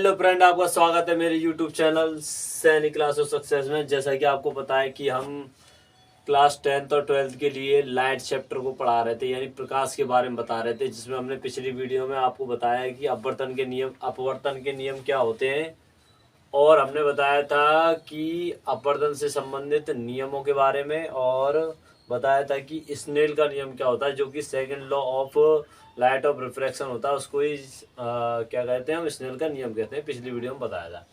Hello friend, आपका स्वागत है मेरे यूट्यूब चैनल सैनिक क्लास ऑफ सक्सेस में। जैसा कि आपको पता है कि हम क्लास 10th और 12th के लिए लाइट चैप्टर को पढ़ा रहे थे, यानी प्रकाश के बारे में बता रहे थे, जिसमें हमने पिछली वीडियो में आपको बताया है कि अपवर्तन के नियम क्या होते हैं। और हमने बताया था कि अपवर्तन से संबंधित नियमों के बारे में, और बताया था कि स्नेल का नियम क्या होता है, जो कि second law of light of refraction होता है। उसको ही क्या कहते हैं, हम स्नेल का नियम कहते हैं। पिछली वीडियो में बताया था।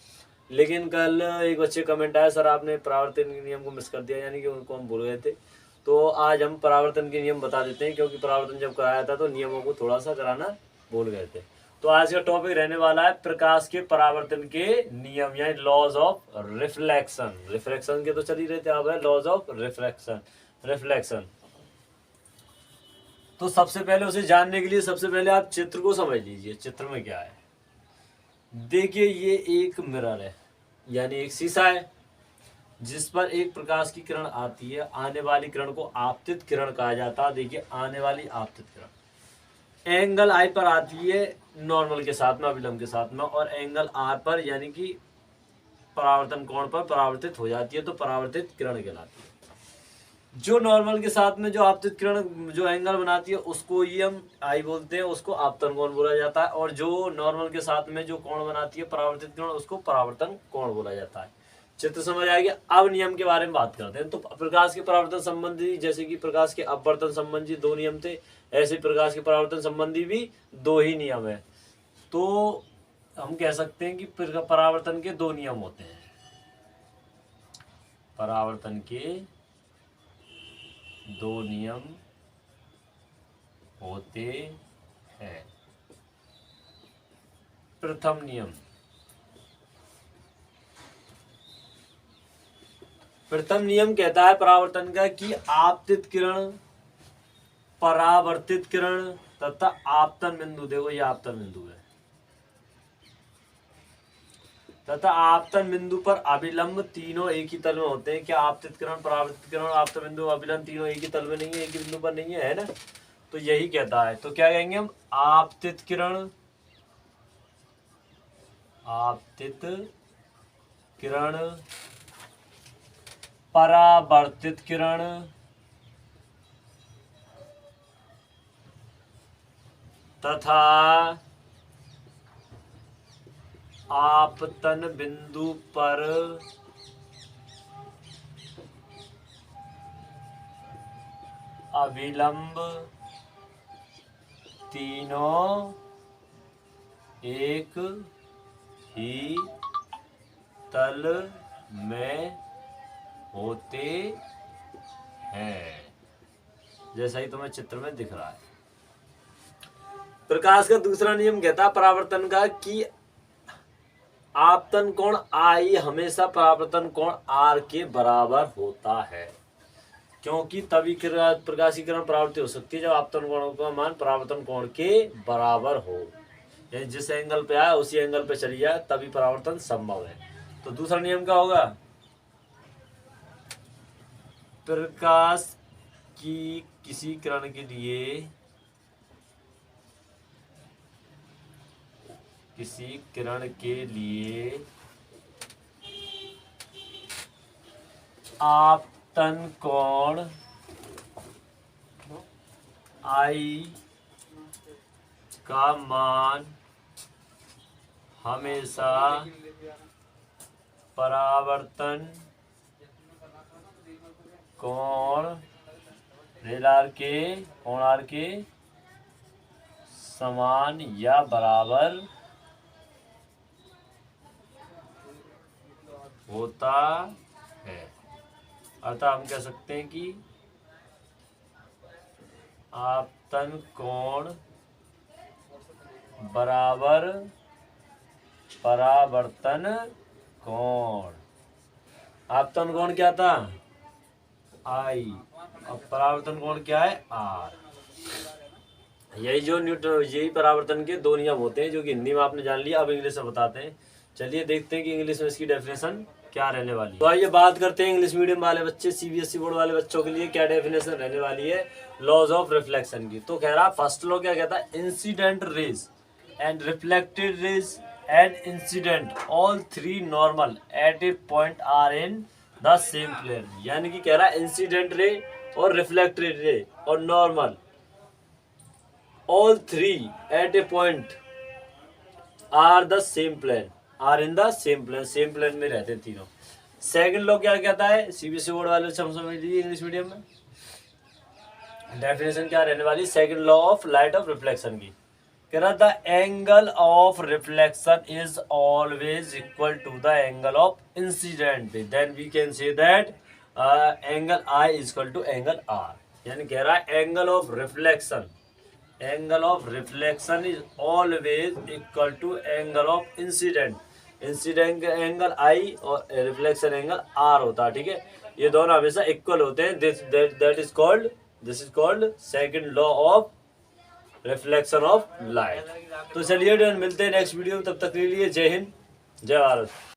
लेकिन कल एक बच्चे कमेंट आया, सर आपने परावर्तन के नियम को मिस कर दिया, यानी कि उनको हम भूल गए थे। तो आज हम परावर्तन के नियम बता देते हैं, क्योंकि परावर्तन जब कराया था तो नियमों को थोड़ा सा कराना भूल गए थे। तो आज का टॉपिक रहने वाला है प्रकाश के परावर्तन के नियम, यानी लॉज ऑफ रिफ्लेक्शन। रिफ्लेक्शन के तो चल ही रहे थे, अब है लॉज ऑफ रिफ्लेक्शन। तो सबसे पहले उसे जानने के लिए सबसे पहले आप चित्र को समझ लीजिए। चित्र में क्या है, देखिए ये एक मिरर है, यानी एक शीशा है, जिस पर एक प्रकाश की किरण आती है। आने वाली किरण को आपतित किरण कहा जाता है। देखिए आने वाली आपतित किरण एंगल आई पर आती है, नॉर्मल के साथ में, अभिलंब के साथ में, और एंगल आर पर, यानी कि परावर्तन कोण पर परावर्तित हो जाती है, तो परावर्तित किरण कहलाती है। जो नॉर्मल के साथ में जो आपतित किरण जो एंगल बनाती है उसको ही हम आई बोलते हैं, उसको आपतन कोण बोला जाता है। और जो नॉर्मल के साथ में जो कोण बनाती है परावर्तित किरण, उसको परावर्तन कोण बोला जाता है। चित्र समझ आ गया। अब नियम के बारे में बात करते हैं। तो प्रकाश के परावर्तन संबंधी, जैसे कि प्रकाश के अपवर्तन संबंधी 2 नियम थे, ऐसे प्रकाश के परावर्तन संबंधी भी 2 ही नियम है। तो हम कह सकते हैं कि परावर्तन के 2 नियम होते हैं। परावर्तन के 2 नियम होते हैं। प्रथम नियम कहता है परावर्तन का कि आपतित किरण, परावर्तित किरण तथा आपतन बिंदु, देखो ये आपतन बिंदु है, तथा आपतन बिंदु पर अभिलंब तीनों एक ही तल में होते हैं। क्या आपतित किरण, परावर्तित किरण, आपतन बिंदु, अभिलंब तीनों एक ही तल में नहीं है, एक ही बिंदु पर नहीं है ना। तो यही कहता है। तो क्या कहेंगे हम, आपतित किरण, परावर्तित किरण तथा आपतन बिंदु पर अभिलंब तीनों एक ही तल में होते हैं, जैसा ही तुम्हें चित्र में दिख रहा है। प्रकाश का दूसरा नियम कहता है परावर्तन का कि आपतन कोण आई हमेशा परावर्तन कोण आर के बराबर होता है, क्योंकि तभी प्रकाश की किरण परावर्तित हो सकती है जब आपतन कोण का मान परावर्तन कोण के बराबर हो, यानी जिस एंगल पे आया उसी एंगल पे चली जाए, तभी परावर्तन संभव है। तो दूसरा नियम क्या होगा, प्रकाश की किसी किरण के लिए आपतन कोण आई का मान हमेशा परावर्तन कोण आर के समान या बराबर होता है। अतः हम कह सकते हैं कि आपतन कोण बराबर परावर्तन कोण। आपतन कोण क्या था, आई, और परावर्तन कोण क्या है, आर। यही परावर्तन के 2 नियम होते हैं, जो कि हिंदी में आपने जान लिया। अब इंग्लिश में बताते हैं। चलिए देखते हैं कि इंग्लिश में इसकी डेफिनेशन क्या रहने वाली है। तो आइए बात करते हैं इंग्लिश मीडियम वाले बच्चे, सीबीएसई बोर्ड वाले बच्चों के लिए क्या डेफिनेशन रहने वाली है लॉज ऑफ रिफ्लेक्शन की। तो कह रहा फर्स्ट लॉ क्या कहता है, incident rays and reflected rays and incident all three normal at a point are in the same plane. यानी कि कह रहा है इंसिडेंट रे और रिफ्लेक्टेड रे और normal all three at a point are the same plane, are in the same plane में रहते तीनों। सेकंड लॉ क्या कहता है, सीबीएसई बोर्ड वाले समझ लीजिए इंग्लिश मीडियम में। डेफिनेशन क्या रहने वाली, second law of light of reflection की, कह रहा the angle of reflection is always equal to the angle of incident, then we can say that angle I is equal to angle R. यानी कह रहा है angle of reflection is always equal to angle of incident. Incident angle I और reflection angle are होता है, ठीक है, ये दोनों हमेशा इक्वल होते हैं। This is called second law of reflection of light. तो चलिए मिलते हैं नेक्स्ट वीडियो में, तब तक के लिए जय हिंद जय भारत।